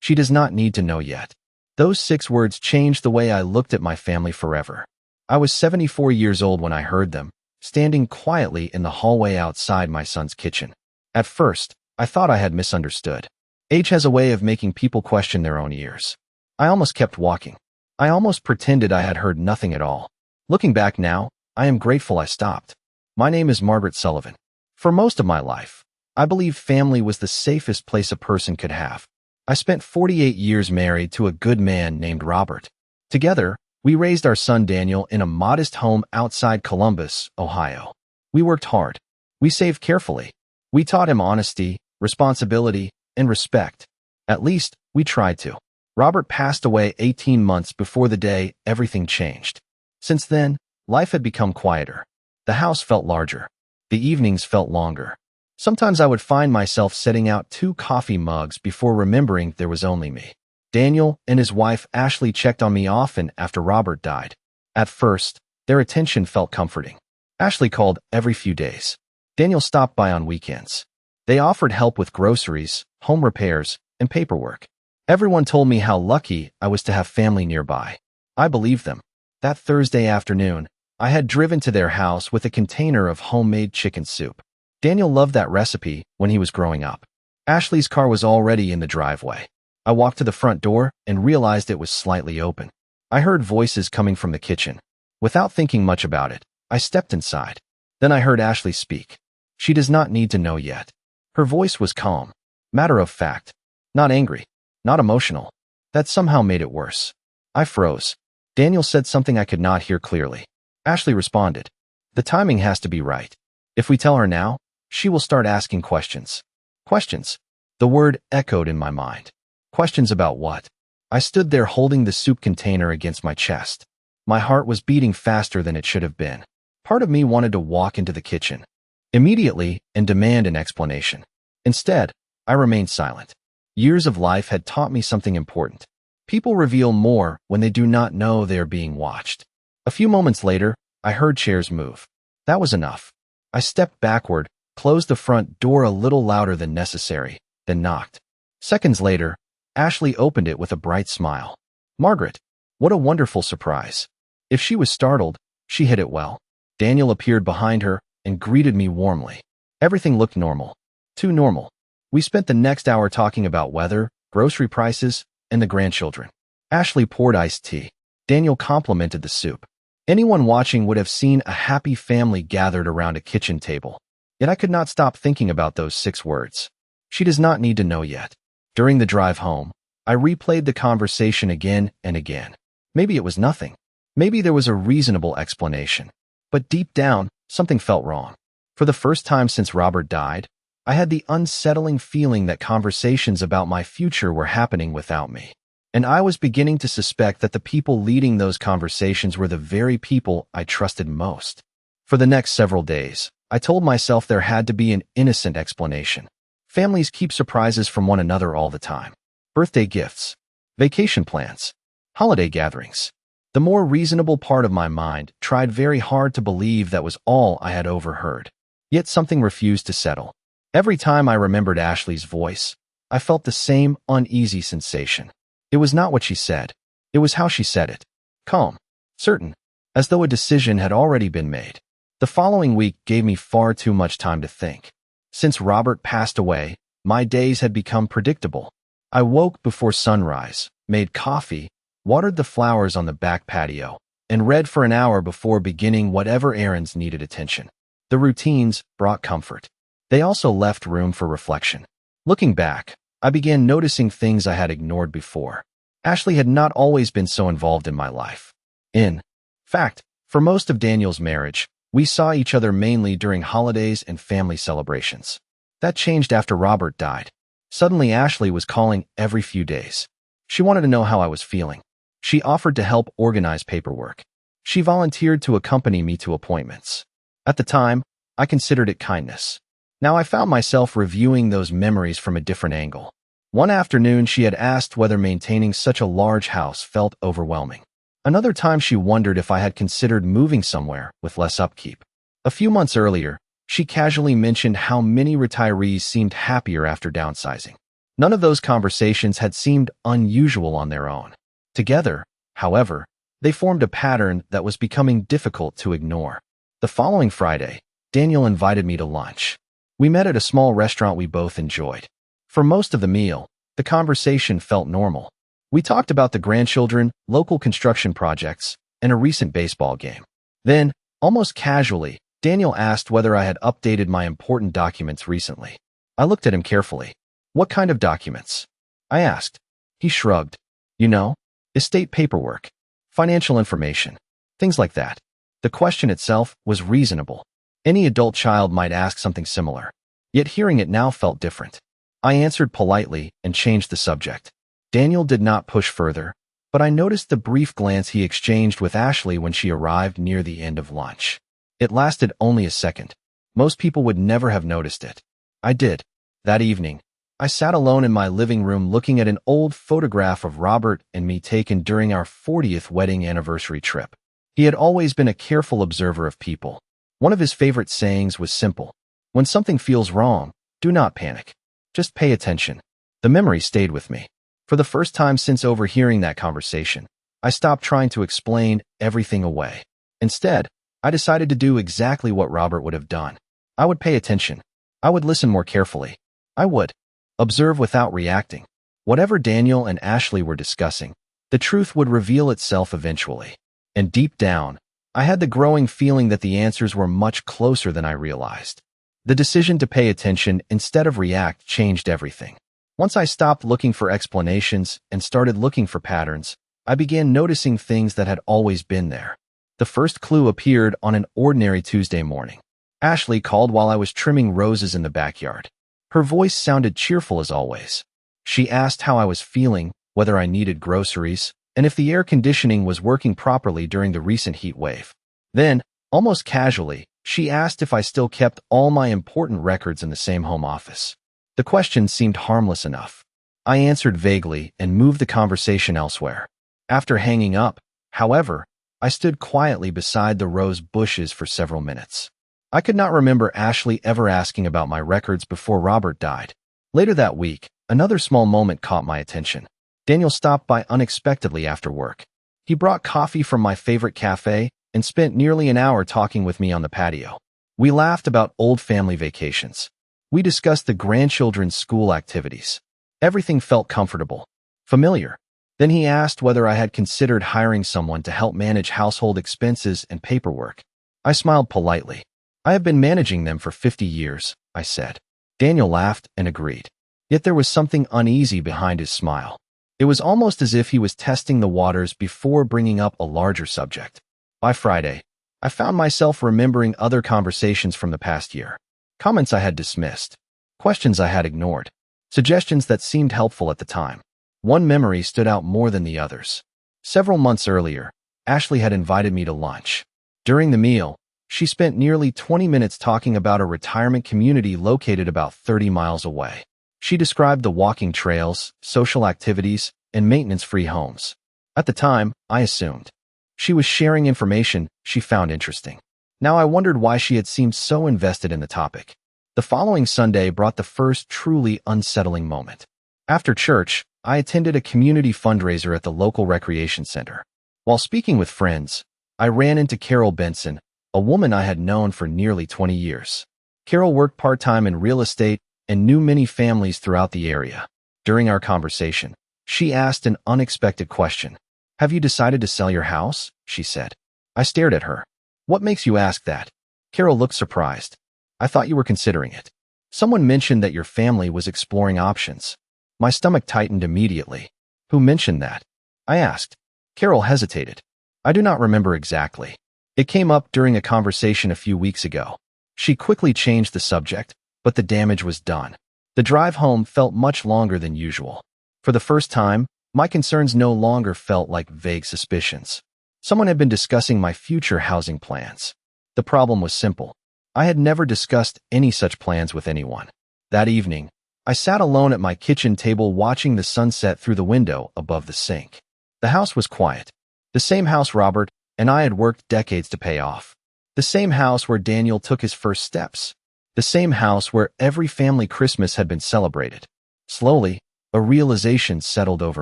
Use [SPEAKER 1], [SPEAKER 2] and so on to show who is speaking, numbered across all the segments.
[SPEAKER 1] She does not need to know yet. Those 6 words changed the way I looked at my family forever. I was 74 years old when I heard them, standing quietly in the hallway outside my son's kitchen. At first, I thought I had misunderstood. Age has a way of making people question their own ears. I almost kept walking. I almost pretended I had heard nothing at all. Looking back now, I am grateful I stopped. My name is Margaret Sullivan. For most of my life, I believe family was the safest place a person could have. I spent 48 years married to a good man named Robert. Together, we raised our son Daniel in a modest home outside Columbus, Ohio. We worked hard. We saved carefully. We taught him honesty, responsibility, and respect. At least, we tried to. Robert passed away 18 months before the day everything changed. Since then, life had become quieter. The house felt larger. The evenings felt longer. Sometimes I would find myself setting out 2 coffee mugs before remembering there was only me. Daniel and his wife Ashley checked on me often after Robert died. At first, their attention felt comforting. Ashley called every few days. Daniel stopped by on weekends. They offered help with groceries, home repairs, and paperwork. Everyone told me how lucky I was to have family nearby. I believed them. That Thursday afternoon, I had driven to their house with a container of homemade chicken soup. Daniel loved that recipe when he was growing up. Ashley's car was already in the driveway. I walked to the front door and realized it was slightly open. I heard voices coming from the kitchen. Without thinking much about it, I stepped inside. Then I heard Ashley speak. She does not need to know yet. Her voice was calm, matter of fact, not angry, not emotional. That somehow made it worse. I froze. Daniel said something I could not hear clearly. Ashley responded, "The timing has to be right. If we tell her now, she will start asking questions." Questions. The word echoed in my mind. Questions about what? I stood there holding the soup container against my chest. My heart was beating faster than it should have been. Part of me wanted to walk into the kitchen immediately and demand an explanation. Instead, I remained silent. Years of life had taught me something important. People reveal more when they do not know they are being watched. A few moments later, I heard chairs move. That was enough. I stepped backward, closed the front door a little louder than necessary, then knocked. Seconds later, Ashley opened it with a bright smile. "Margaret, what a wonderful surprise." If she was startled, she hid it well. Daniel appeared behind her and greeted me warmly. Everything looked normal. Too normal. We spent the next hour talking about weather, grocery prices, and the grandchildren. Ashley poured iced tea. Daniel complimented the soup. Anyone watching would have seen a happy family gathered around a kitchen table. Yet I could not stop thinking about those 6 words. She does not need to know yet. During the drive home, I replayed the conversation again and again. Maybe it was nothing. Maybe there was a reasonable explanation. But deep down, something felt wrong. For the first time since Robert died, I had the unsettling feeling that conversations about my future were happening without me. And I was beginning to suspect that the people leading those conversations were the very people I trusted most. For the next several days, I told myself there had to be an innocent explanation. Families keep surprises from one another all the time. Birthday gifts, vacation plans, holiday gatherings. The more reasonable part of my mind tried very hard to believe that was all I had overheard. Yet something refused to settle. Every time I remembered Ashley's voice, I felt the same uneasy sensation. It was not what she said. It was how she said it. Calm, certain, as though a decision had already been made. The following week gave me far too much time to think. Since Robert passed away, my days had become predictable. I woke before sunrise, made coffee, watered the flowers on the back patio, and read for an hour before beginning whatever errands needed attention. The routines brought comfort. They also left room for reflection. Looking back, I began noticing things I had ignored before. Ashley had not always been so involved in my life. In fact, for most of Daniel's marriage, we saw each other mainly during holidays and family celebrations. That changed after Robert died. Suddenly, Ashley was calling every few days. She wanted to know how I was feeling. She offered to help organize paperwork. She volunteered to accompany me to appointments. At the time, I considered it kindness. Now I found myself reviewing those memories from a different angle. One afternoon, she had asked whether maintaining such a large house felt overwhelming. Another time, she wondered if I had considered moving somewhere with less upkeep. A few months earlier, she casually mentioned how many retirees seemed happier after downsizing. None of those conversations had seemed unusual on their own. Together, however, they formed a pattern that was becoming difficult to ignore. The following Friday, Daniel invited me to lunch. We met at a small restaurant we both enjoyed. For most of the meal, the conversation felt normal. We talked about the grandchildren, local construction projects, and a recent baseball game. Then, almost casually, Daniel asked whether I had updated my important documents recently. I looked at him carefully. "What kind of documents?" I asked. He shrugged. "You know, estate paperwork, financial information, things like that." The question itself was reasonable. Any adult child might ask something similar. Yet hearing it now felt different. I answered politely and changed the subject. Daniel did not push further, but I noticed the brief glance he exchanged with Ashley when she arrived near the end of lunch. It lasted only a second. Most people would never have noticed it. I did. That evening, I sat alone in my living room looking at an old photograph of Robert and me taken during our 40th wedding anniversary trip. He had always been a careful observer of people. One of his favorite sayings was simple: "When something feels wrong, do not panic. Just pay attention." The memory stayed with me. For the first time since overhearing that conversation, I stopped trying to explain everything away. Instead, I decided to do exactly what Robert would have done. I would pay attention. I would listen more carefully. I would observe without reacting. Whatever Daniel and Ashley were discussing, the truth would reveal itself eventually. And deep down, I had the growing feeling that the answers were much closer than I realized. The decision to pay attention instead of react changed everything. Once I stopped looking for explanations and started looking for patterns, I began noticing things that had always been there. The first clue appeared on an ordinary Tuesday morning. Ashley called while I was trimming roses in the backyard. Her voice sounded cheerful as always. She asked how I was feeling, whether I needed groceries, and if the air conditioning was working properly during the recent heat wave. Then, almost casually, she asked if I still kept all my important records in the same home office. The question seemed harmless enough. I answered vaguely and moved the conversation elsewhere. After hanging up, however, I stood quietly beside the rose bushes for several minutes. I could not remember Ashley ever asking about my records before Robert died. Later that week, another small moment caught my attention. Daniel stopped by unexpectedly after work. He brought coffee from my favorite cafe and spent nearly an hour talking with me on the patio. We laughed about old family vacations. We discussed the grandchildren's school activities. Everything felt comfortable, familiar. Then he asked whether I had considered hiring someone to help manage household expenses and paperwork. I smiled politely. "I have been managing them for 50 years, I said. Daniel laughed and agreed. Yet there was something uneasy behind his smile. It was almost as if he was testing the waters before bringing up a larger subject. By Friday, I found myself remembering other conversations from the past year. Comments I had dismissed. Questions I had ignored. Suggestions that seemed helpful at the time. One memory stood out more than the others. Several months earlier, Ashley had invited me to lunch. During the meal, she spent nearly 20 minutes talking about a retirement community located about 30 miles away. She described the walking trails, social activities, and maintenance-free homes. At the time, I assumed she was sharing information she found interesting. Now I wondered why she had seemed so invested in the topic. The following Sunday brought the first truly unsettling moment. After church, I attended a community fundraiser at the local recreation center. While speaking with friends, I ran into Carol Benson, a woman I had known for nearly 20 years. Carol worked part-time in real estate and knew many families throughout the area. During our conversation, she asked an unexpected question. "Have you decided to sell your house?" she said. I stared at her. "What makes you ask that?" Carol looked surprised. "I thought you were considering it. Someone mentioned that your family was exploring options." My stomach tightened immediately. "Who mentioned that?" I asked. Carol hesitated. "I do not remember exactly. It came up during a conversation a few weeks ago." She quickly changed the subject, but the damage was done. The drive home felt much longer than usual. For the first time, my concerns no longer felt like vague suspicions. Someone had been discussing my future housing plans. The problem was simple. I had never discussed any such plans with anyone. That evening, I sat alone at my kitchen table watching the sunset through the window above the sink. The house was quiet. The same house Robert and I had worked decades to pay off. The same house where Daniel took his first steps. The same house where every family Christmas had been celebrated. Slowly, A realization settled over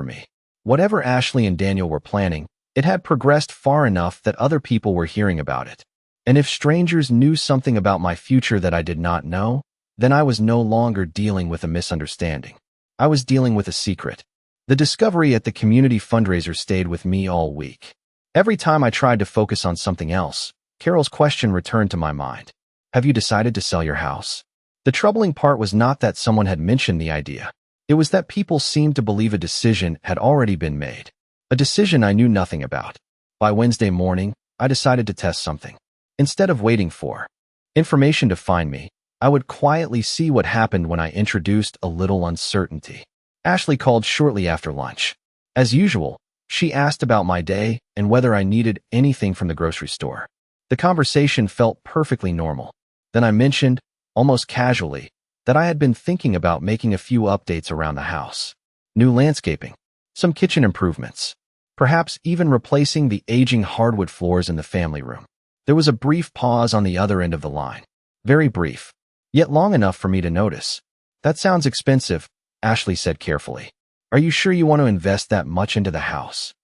[SPEAKER 1] me. Whatever Ashley and Daniel were planning, it had progressed far enough that other people were hearing about it. And if strangers knew something about my future that I did not know, then I was no longer dealing with a misunderstanding. I was dealing with a secret. The discovery at the community fundraiser stayed with me all week. Every time I tried to focus on something else, Carol's question returned to my mind. Have you decided to sell your house? The troubling part was not that someone had mentioned the idea. It was that people seemed to believe a decision had already been made. A decision I knew nothing about. By Wednesday morning, I decided to test something. Instead of waiting for information to find me, I would quietly see what happened when I introduced a little uncertainty. Ashley called shortly after lunch. As usual, she asked about my day and whether I needed anything from the grocery store. The conversation felt perfectly normal. Then I mentioned, almost casually, that I had been thinking about making a few updates around the house. New landscaping, some kitchen improvements, perhaps even replacing the aging hardwood floors in the family room. There was a brief pause on the other end of the line. Very brief, yet long enough for me to notice. That sounds expensive, Ashley said carefully. Are you sure you want to invest that much into the house?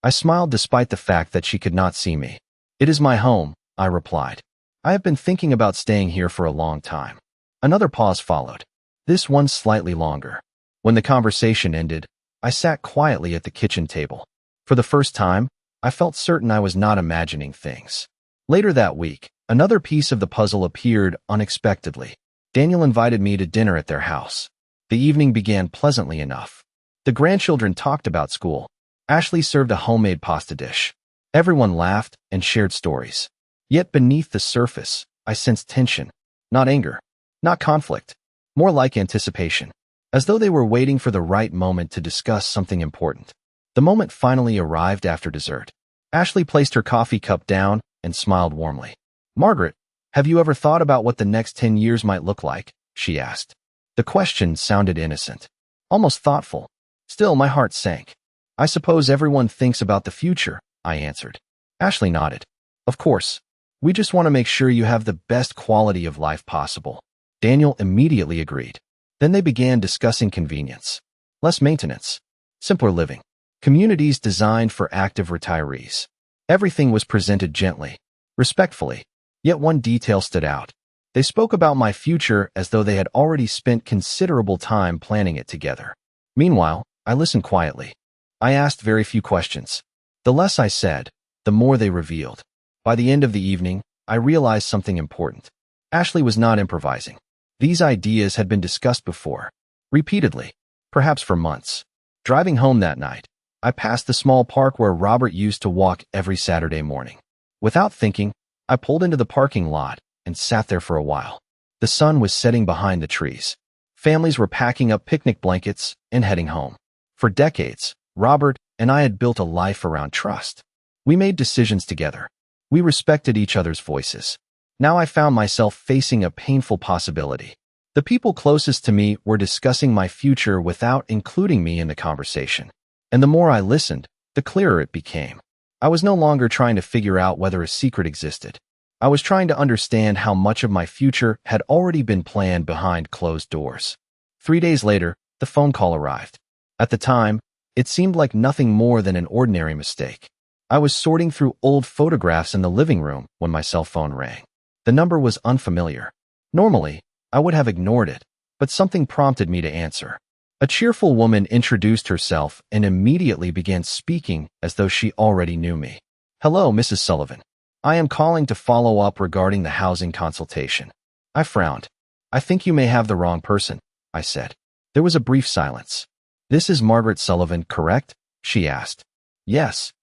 [SPEAKER 1] I smiled despite the fact that she could not see me. It is my home, I replied. I have been thinking about staying here for a long time. Another pause followed, this one slightly longer. When the conversation ended, I sat quietly at the kitchen table. For the first time, I felt certain I was not imagining things. Later that week, another piece of the puzzle appeared unexpectedly. Daniel invited me to dinner at their house. The evening began pleasantly enough. The grandchildren talked about school. Ashley served a homemade pasta dish. Everyone laughed and shared stories. Yet beneath the surface, I sensed tension. Not anger. Not conflict. More like anticipation. As though they were waiting for the right moment to discuss something important. The moment finally arrived after dessert. Ashley placed her coffee cup down and smiled warmly. Margaret, have you ever thought about what the next 10 years might look like? She asked. The question sounded innocent. Almost thoughtful. Still, my heart sank. I suppose everyone thinks about the future, I answered. Ashley nodded. Of course. We just want to make sure you have the best quality of life possible. Daniel immediately agreed. Then they began discussing convenience. Less maintenance. Simpler living. Communities designed for active retirees. Everything was presented gently, respectfully. Yet one detail stood out. They spoke about my future as though they had already spent considerable time planning it together. Meanwhile, I listened quietly. I asked very few questions. The less I said, the more they revealed. By the end of the evening, I realized something important. Ashley was not improvising. These ideas had been discussed before, repeatedly, perhaps for months. Driving home that night, I passed the small park where Robert used to walk every Saturday morning. Without thinking, I pulled into the parking lot and sat there for a while. The sun was setting behind the trees. Families were packing up picnic blankets and heading home. For decades, Robert and I had built a life around trust. We made decisions together. We respected each other's voices. Now I found myself facing a painful possibility. The people closest to me were discussing my future without including me in the conversation. And the more I listened, the clearer it became. I was no longer trying to figure out whether a secret existed. I was trying to understand how much of my future had already been planned behind closed doors. 3 days later, the phone call arrived. At the time, it seemed like nothing more than an ordinary mistake. I was sorting through old photographs in the living room when my cell phone rang. The number was unfamiliar. Normally, I would have ignored it, but something prompted me to answer. A cheerful woman introduced herself and immediately began speaking as though she already knew me. Hello, Mrs. Sullivan. I am calling to follow up regarding the housing consultation. I frowned. I think you may have the wrong person, I said. There was a brief silence. This is Margaret Sullivan, correct? She asked. Yes.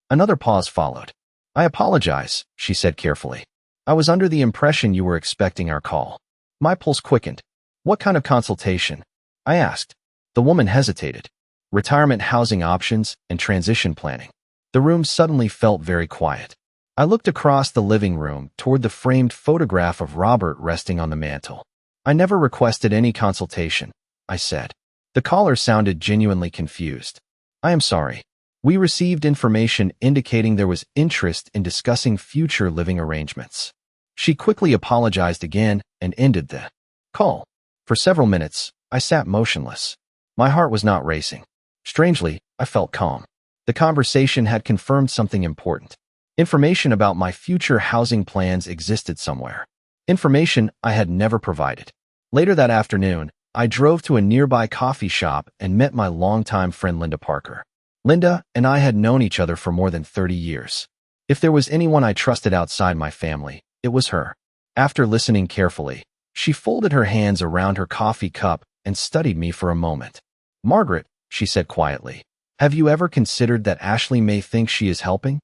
[SPEAKER 1] Another pause followed. I apologize, she said carefully. I was under the impression you were expecting our call. My pulse quickened. What kind of consultation? I asked. The woman hesitated. Retirement housing options and transition planning. The room suddenly felt very quiet. I looked across the living room toward the framed photograph of Robert resting on the mantel. I never requested any consultation, I said. The caller sounded genuinely confused. I am sorry. We received information indicating there was interest in discussing future living arrangements. She quickly apologized again and ended the call. For several minutes, I sat motionless. My heart was not racing. Strangely, I felt calm. The conversation had confirmed something important. Information about my future housing plans existed somewhere. Information I had never provided. Later that afternoon, I drove to a nearby coffee shop and met my longtime friend Linda Parker. Linda and I had known each other for more than 30 years. If there was anyone I trusted outside my family, it was her. After listening carefully, she folded her hands around her coffee cup and studied me for a moment. "Margaret," she said quietly, "have you ever considered that Ashley may think she is helping?"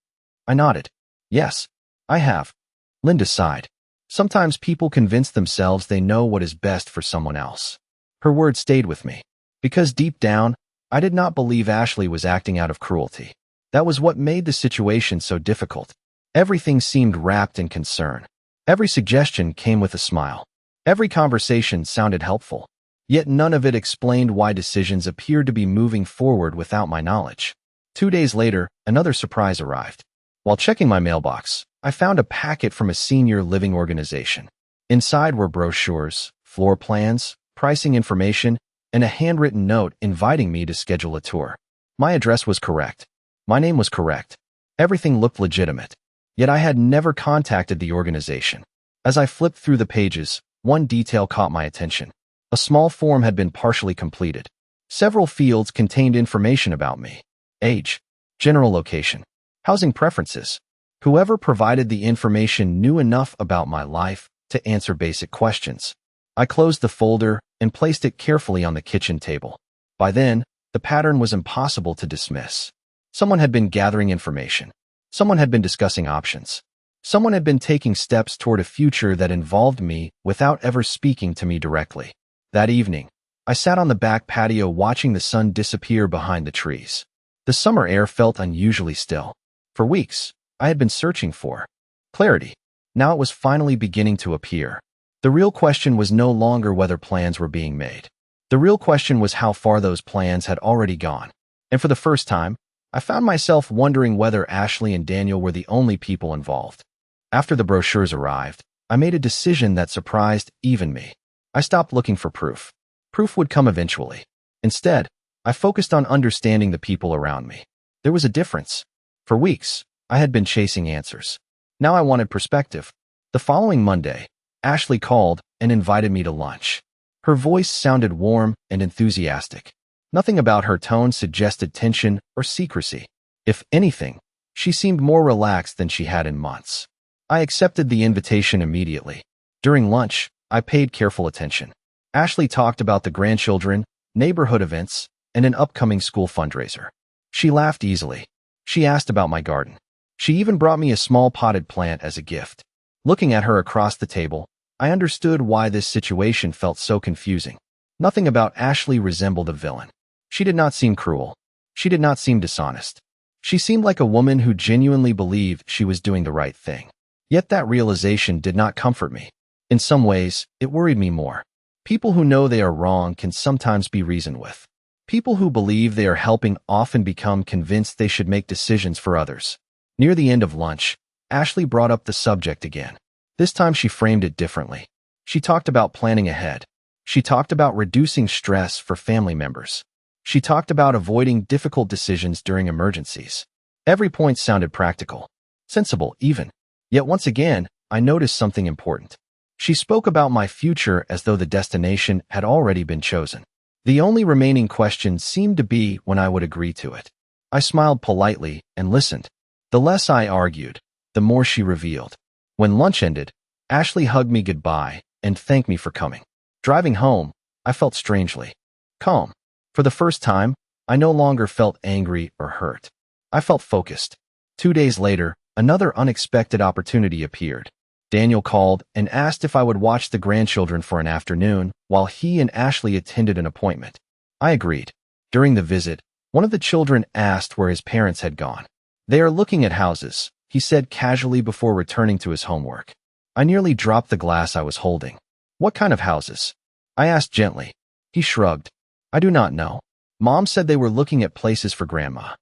[SPEAKER 1] I nodded. "Yes, I have." Linda sighed. "Sometimes people convince themselves they know what is best for someone else." Her words stayed with me, because deep down, I did not believe Ashley was acting out of cruelty. That was what made the situation so difficult. Everything seemed wrapped in concern. Every suggestion came with a smile. Every conversation sounded helpful. Yet none of it explained why decisions appeared to be moving forward without my knowledge. 2 days later, another surprise arrived. While checking my mailbox, I found a packet from a senior living organization. Inside were brochures, floor plans, pricing information, and a handwritten note inviting me to schedule a tour. My address was correct. My name was correct. Everything looked legitimate. Yet I had never contacted the organization. As I flipped through the pages, one detail caught my attention. A small form had been partially completed. Several fields contained information about me: age, general location, housing preferences. Whoever provided the information knew enough about my life to answer basic questions. I closed the folder and placed it carefully on the kitchen table. By then, the pattern was impossible to dismiss. Someone had been gathering information. Someone had been discussing options. Someone had been taking steps toward a future that involved me without ever speaking to me directly. That evening, I sat on the back patio watching the sun disappear behind the trees. The summer air felt unusually still. For weeks, I had been searching for clarity. Now it was finally beginning to appear. The real question was no longer whether plans were being made. The real question was how far those plans had already gone. And for the first time, I found myself wondering whether Ashley and Daniel were the only people involved. After the brochures arrived, I made a decision that surprised even me. I stopped looking for proof. Proof would come eventually. Instead, I focused on understanding the people around me. There was a difference. For weeks, I had been chasing answers. Now I wanted perspective. The following Monday, Ashley called and invited me to lunch. Her voice sounded warm and enthusiastic. Nothing about her tone suggested tension or secrecy. If anything, she seemed more relaxed than she had in months. I accepted the invitation immediately. During lunch, I paid careful attention. Ashley talked about the grandchildren, neighborhood events, and an upcoming school fundraiser. She laughed easily. She asked about my garden. She even brought me a small potted plant as a gift. Looking at her across the table, I understood why this situation felt so confusing. Nothing about Ashley resembled a villain. She did not seem cruel. She did not seem dishonest. She seemed like a woman who genuinely believed she was doing the right thing. Yet that realization did not comfort me. In some ways, it worried me more. People who know they are wrong can sometimes be reasoned with. People who believe they are helping often become convinced they should make decisions for others. Near the end of lunch, Ashley brought up the subject again. This time she framed it differently. She talked about planning ahead. She talked about reducing stress for family members. She talked about avoiding difficult decisions during emergencies. Every point sounded practical, sensible even. Yet once again, I noticed something important. She spoke about my future as though the destination had already been chosen. The only remaining question seemed to be when I would agree to it. I smiled politely and listened. The less I argued, the more she revealed. When lunch ended, Ashley hugged me goodbye and thanked me for coming. Driving home, I felt strangely calm. For the first time, I no longer felt angry or hurt. I felt focused. 2 days later, another unexpected opportunity appeared. Daniel called and asked if I would watch the grandchildren for an afternoon while he and Ashley attended an appointment. I agreed. During the visit, one of the children asked where his parents had gone. "They are looking at houses," he said casually before returning to his homework. I nearly dropped the glass I was holding. "What kind of houses?" I asked gently. He shrugged. "I do not know. Mom said they were looking at places for Grandma."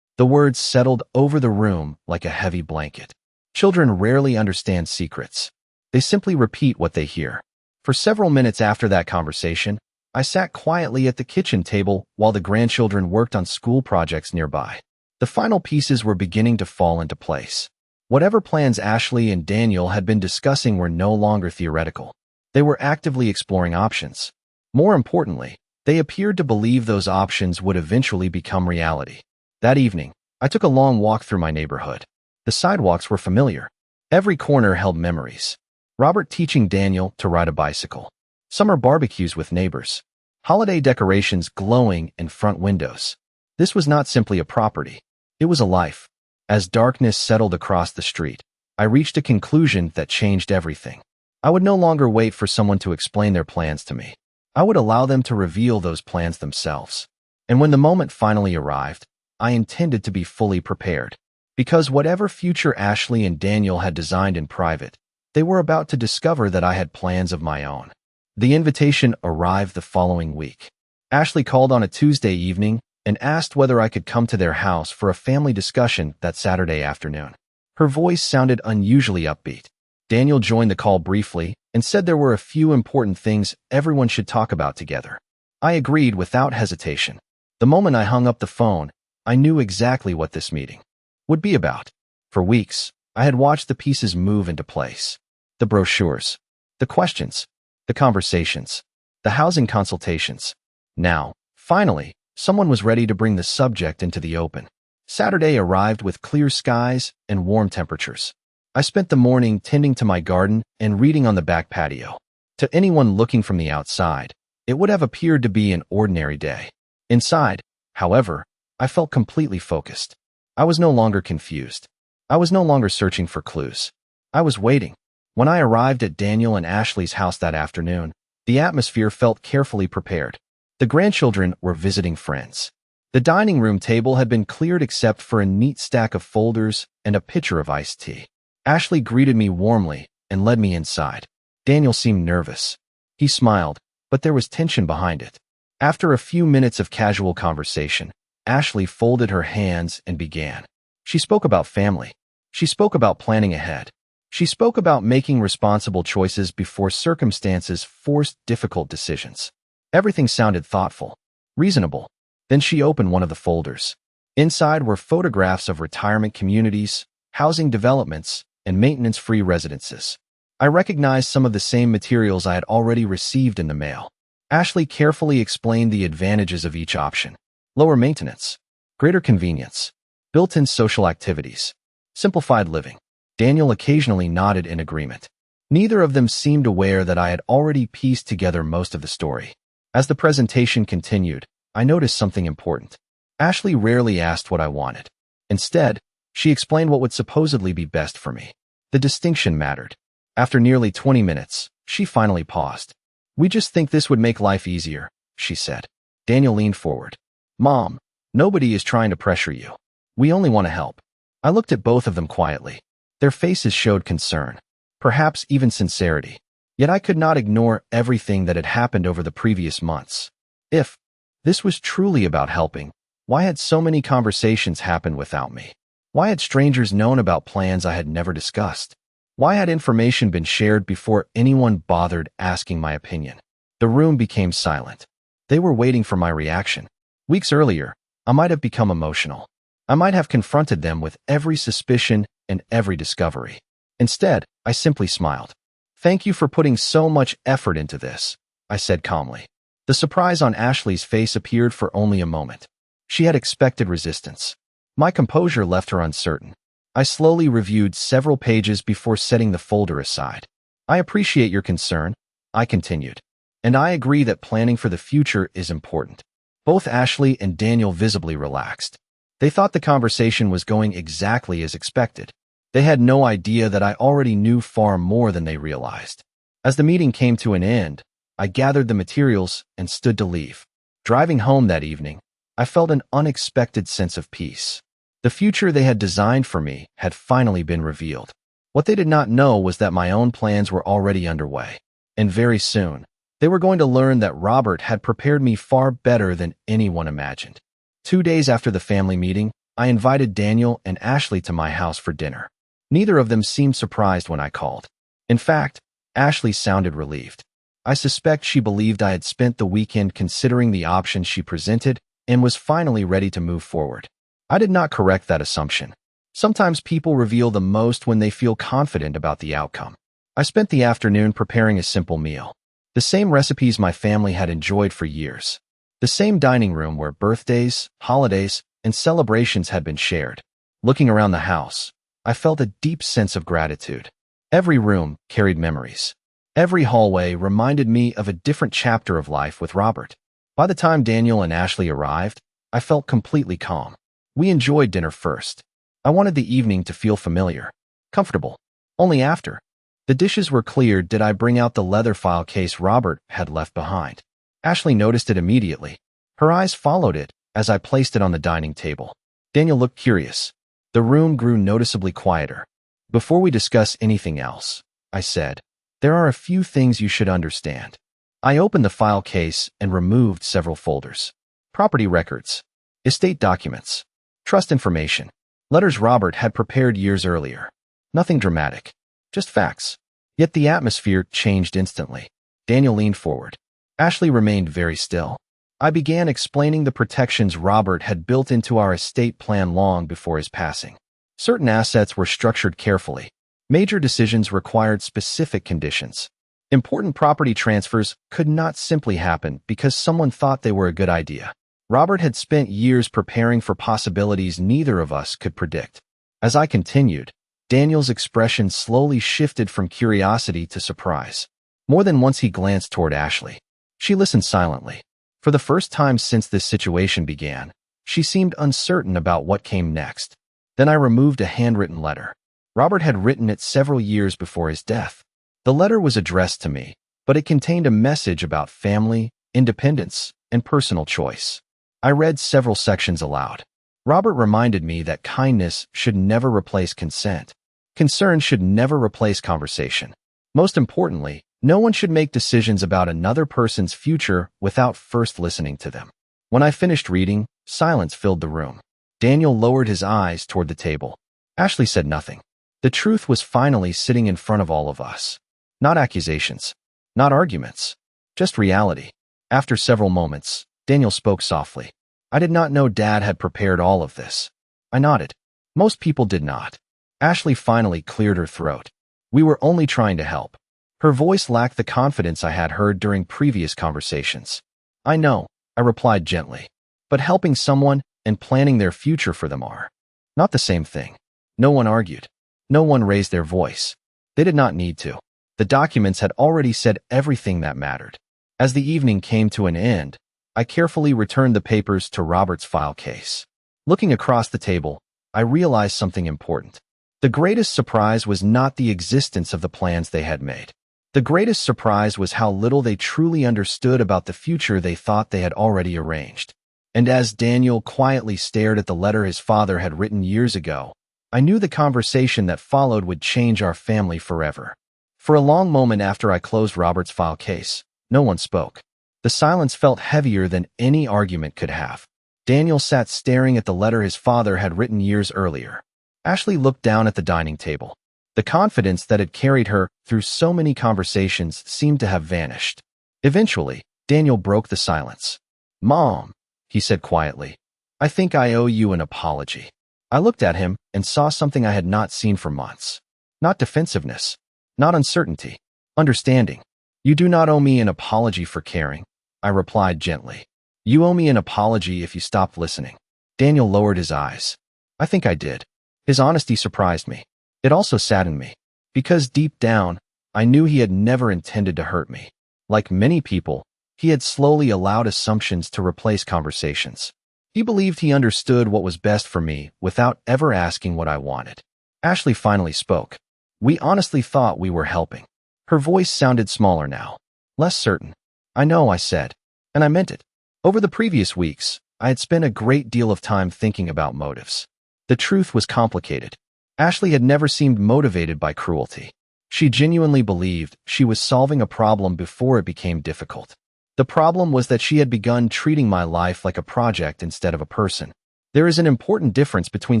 [SPEAKER 1] The words settled over the room like a heavy blanket. Children rarely understand secrets. They simply repeat what they hear. For several minutes after that conversation, I sat quietly at the kitchen table while the grandchildren worked on school projects nearby. The final pieces were beginning to fall into place. Whatever plans Ashley and Daniel had been discussing were no longer theoretical. They were actively exploring options. More importantly, they appeared to believe those options would eventually become reality. That evening, I took a long walk through my neighborhood. The sidewalks were familiar. Every corner held memories. Robert teaching Daniel to ride a bicycle. Summer barbecues with neighbors. Holiday decorations glowing in front windows. This was not simply a property. It was a life. As darkness settled across the street, I reached a conclusion that changed everything. I would no longer wait for someone to explain their plans to me. I would allow them to reveal those plans themselves. And when the moment finally arrived, I intended to be fully prepared. Because whatever future Ashley and Daniel had designed in private, they were about to discover that I had plans of my own. The invitation arrived the following week. Ashley called on a Tuesday evening and asked whether I could come to their house for a family discussion that Saturday afternoon. Her voice sounded unusually upbeat. Daniel joined the call briefly and said there were a few important things everyone should talk about together. I agreed without hesitation. The moment I hung up the phone, I knew exactly what this meeting would be about. For weeks, I had watched the pieces move into place. The brochures, the questions, the conversations, the housing consultations. Now, finally, someone was ready to bring the subject into the open. Saturday arrived with clear skies and warm temperatures. I spent the morning tending to my garden and reading on the back patio. To anyone looking from the outside, it would have appeared to be an ordinary day. Inside, however, I felt completely focused. I was no longer confused. I was no longer searching for clues. I was waiting. When I arrived at Daniel and Ashley's house that afternoon, the atmosphere felt carefully prepared. The grandchildren were visiting friends. The dining room table had been cleared except for a neat stack of folders and a pitcher of iced tea. Ashley greeted me warmly and led me inside. Daniel seemed nervous. He smiled, but there was tension behind it. After a few minutes of casual conversation, Ashley folded her hands and began. She spoke about family. She spoke about planning ahead. She spoke about making responsible choices before circumstances forced difficult decisions. Everything sounded thoughtful, reasonable. Then she opened one of the folders. Inside were photographs of retirement communities, housing developments, and maintenance-free residences. I recognized some of the same materials I had already received in the mail. Ashley carefully explained the advantages of each option. Lower maintenance, greater convenience, built-in social activities, simplified living. Daniel occasionally nodded in agreement. Neither of them seemed aware that I had already pieced together most of the story. As the presentation continued, I noticed something important. Ashley rarely asked what I wanted. Instead, she explained what would supposedly be best for me. The distinction mattered. After nearly 20 minutes, she finally paused. "We just think this would make life easier," she said. Daniel leaned forward. "Mom, nobody is trying to pressure you. We only want to help." I looked at both of them quietly. Their faces showed concern, perhaps even sincerity. Yet I could not ignore everything that had happened over the previous months. If this was truly about helping, why had so many conversations happened without me? Why had strangers known about plans I had never discussed? Why had information been shared before anyone bothered asking my opinion? The room became silent. They were waiting for my reaction. Weeks earlier, I might have become emotional. I might have confronted them with every suspicion and every discovery. Instead, I simply smiled. "Thank you for putting so much effort into this," I said calmly. The surprise on Ashley's face appeared for only a moment. She had expected resistance. My composure left her uncertain. I slowly reviewed several pages before setting the folder aside. "I appreciate your concern," I continued. "And I agree that planning for the future is important." Both Ashley and Daniel visibly relaxed. They thought the conversation was going exactly as expected. They had no idea that I already knew far more than they realized. As the meeting came to an end, I gathered the materials and stood to leave. Driving home that evening, I felt an unexpected sense of peace. The future they had designed for me had finally been revealed. What they did not know was that my own plans were already underway. And very soon, they were going to learn that Robert had prepared me far better than anyone imagined. 2 days after the family meeting, I invited Daniel and Ashley to my house for dinner. Neither of them seemed surprised when I called. In fact, Ashley sounded relieved. I suspect she believed I had spent the weekend considering the options she presented and was finally ready to move forward. I did not correct that assumption. Sometimes people reveal the most when they feel confident about the outcome. I spent the afternoon preparing a simple meal. The same recipes my family had enjoyed for years. The same dining room where birthdays, holidays, and celebrations had been shared. Looking around the house, I felt a deep sense of gratitude. Every room carried memories. Every hallway reminded me of a different chapter of life with Robert. By the time Daniel and Ashley arrived, I felt completely calm. We enjoyed dinner first. I wanted the evening to feel familiar, comfortable. Only after the dishes were cleared did I bring out the leather file case Robert had left behind. Ashley noticed it immediately. Her eyes followed it as I placed it on the dining table. Daniel looked curious. The room grew noticeably quieter. Before we discuss anything else, I said, there are a few things you should understand. I opened the file case and removed several folders. Property records, estate documents, trust information, letters Robert had prepared years earlier. Nothing dramatic, just facts. Yet the atmosphere changed instantly. Daniel leaned forward. Ashley remained very still. I began explaining the protections Robert had built into our estate plan long before his passing. Certain assets were structured carefully. Major decisions required specific conditions. Important property transfers could not simply happen because someone thought they were a good idea. Robert had spent years preparing for possibilities neither of us could predict. As I continued, Daniel's expression slowly shifted from curiosity to surprise. More than once he glanced toward Ashley. She listened silently. For the first time since this situation began, she seemed uncertain about what came next. Then I removed a handwritten letter. Robert had written it several years before his death. The letter was addressed to me, but it contained a message about family, independence, and personal choice. I read several sections aloud. Robert reminded me that kindness should never replace consent. Concern should never replace conversation. Most importantly, no one should make decisions about another person's future without first listening to them. When I finished reading, silence filled the room. Daniel lowered his eyes toward the table. Ashley said nothing. The truth was finally sitting in front of all of us. Not accusations, not arguments, just reality. After several moments, Daniel spoke softly. I did not know Dad had prepared all of this. I nodded. Most people did not. Ashley finally cleared her throat. We were only trying to help. Her voice lacked the confidence I had heard during previous conversations. I know, I replied gently. But helping someone and planning their future for them are not the same thing. No one argued. No one raised their voice. They did not need to. The documents had already said everything that mattered. As the evening came to an end, I carefully returned the papers to Robert's file case. Looking across the table, I realized something important. The greatest surprise was not the existence of the plans they had made. The greatest surprise was how little they truly understood about the future they thought they had already arranged. And as Daniel quietly stared at the letter his father had written years ago, I knew the conversation that followed would change our family forever. For a long moment after I closed Robert's file case, no one spoke. The silence felt heavier than any argument could have. Daniel sat staring at the letter his father had written years earlier. Ashley looked down at the dining table. The confidence that had carried her through so many conversations seemed to have vanished. Eventually, Daniel broke the silence. "Mom," he said quietly, "I think I owe you an apology." I looked at him and saw something I had not seen for months. Not defensiveness, not uncertainty, understanding. "You do not owe me an apology for caring," I replied gently. "You owe me an apology if you stopped listening." Daniel lowered his eyes. I think I did. His honesty surprised me. It also saddened me, because deep down, I knew he had never intended to hurt me. Like many people, he had slowly allowed assumptions to replace conversations. He believed he understood what was best for me without ever asking what I wanted. Ashley finally spoke. "We honestly thought we were helping." Her voice sounded smaller now, less certain. "I know," I said, and I meant it. Over the previous weeks, I had spent a great deal of time thinking about motives. The truth was complicated. Ashley had never seemed motivated by cruelty. She genuinely believed she was solving a problem before it became difficult. The problem was that she had begun treating my life like a project instead of a person. There is an important difference between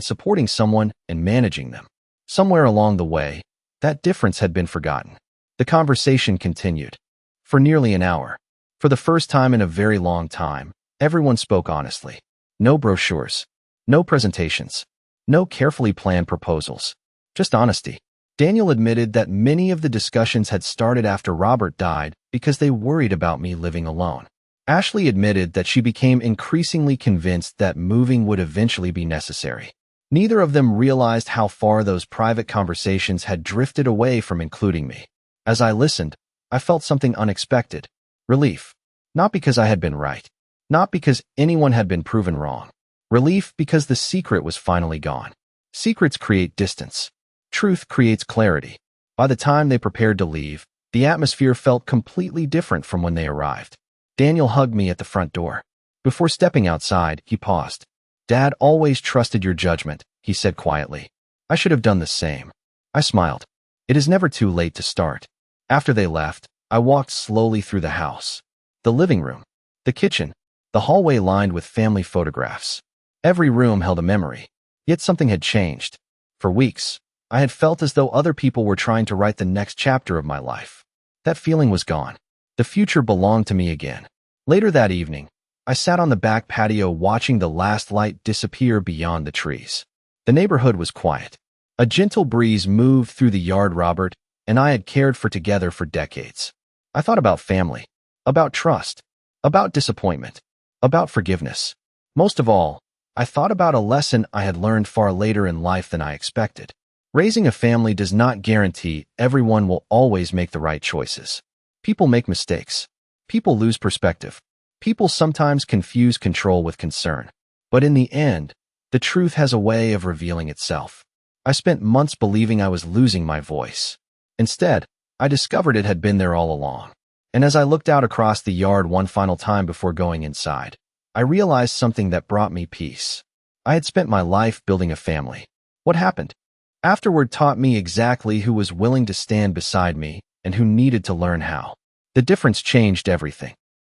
[SPEAKER 1] supporting someone and managing them. Somewhere along the way, that difference had been forgotten. The conversation continued. For nearly an hour. For the first time in a very long time, everyone spoke honestly. No brochures. No presentations. No carefully planned proposals. Just honesty. Daniel admitted that many of the discussions had started after Robert died because they worried about me living alone. Ashley admitted that she became increasingly convinced that moving would eventually be necessary. Neither of them realized how far those private conversations had drifted away from including me. As I listened, I felt something unexpected. Relief. Not because I had been right. Not because anyone had been proven wrong. Relief because the secret was finally gone. Secrets create distance. Truth creates clarity. By the time they prepared to leave, the atmosphere felt completely different from when they arrived. Daniel hugged me at the front door. Before stepping outside, he paused. "Dad always trusted your judgment," he said quietly. "I should have done the same." I smiled. It is never too late to start. After they left, I walked slowly through the house. The living room, the kitchen, the hallway lined with family photographs. Every room held a memory. Yet something had changed. For weeks, I had felt as though other people were trying to write the next chapter of my life. That feeling was gone. The future belonged to me again. Later that evening, I sat on the back patio watching the last light disappear beyond the trees. The neighborhood was quiet. A gentle breeze moved through the yard Robert and I had cared for together for decades. I thought about family, about trust, about disappointment, about forgiveness. Most of all, I thought about a lesson I had learned far later in life than I expected. Raising a family does not guarantee everyone will always make the right choices. People make mistakes. People lose perspective. People sometimes confuse control with concern. But in the end, the truth has a way of revealing itself. I spent months believing I was losing my voice. Instead, I discovered it had been there all along. And as I looked out across the yard one final time before going inside, I realized something that brought me peace. I had spent my life building a family. What happened? Afterward taught me exactly who was willing to stand beside me and who needed to learn how. The difference changed everything.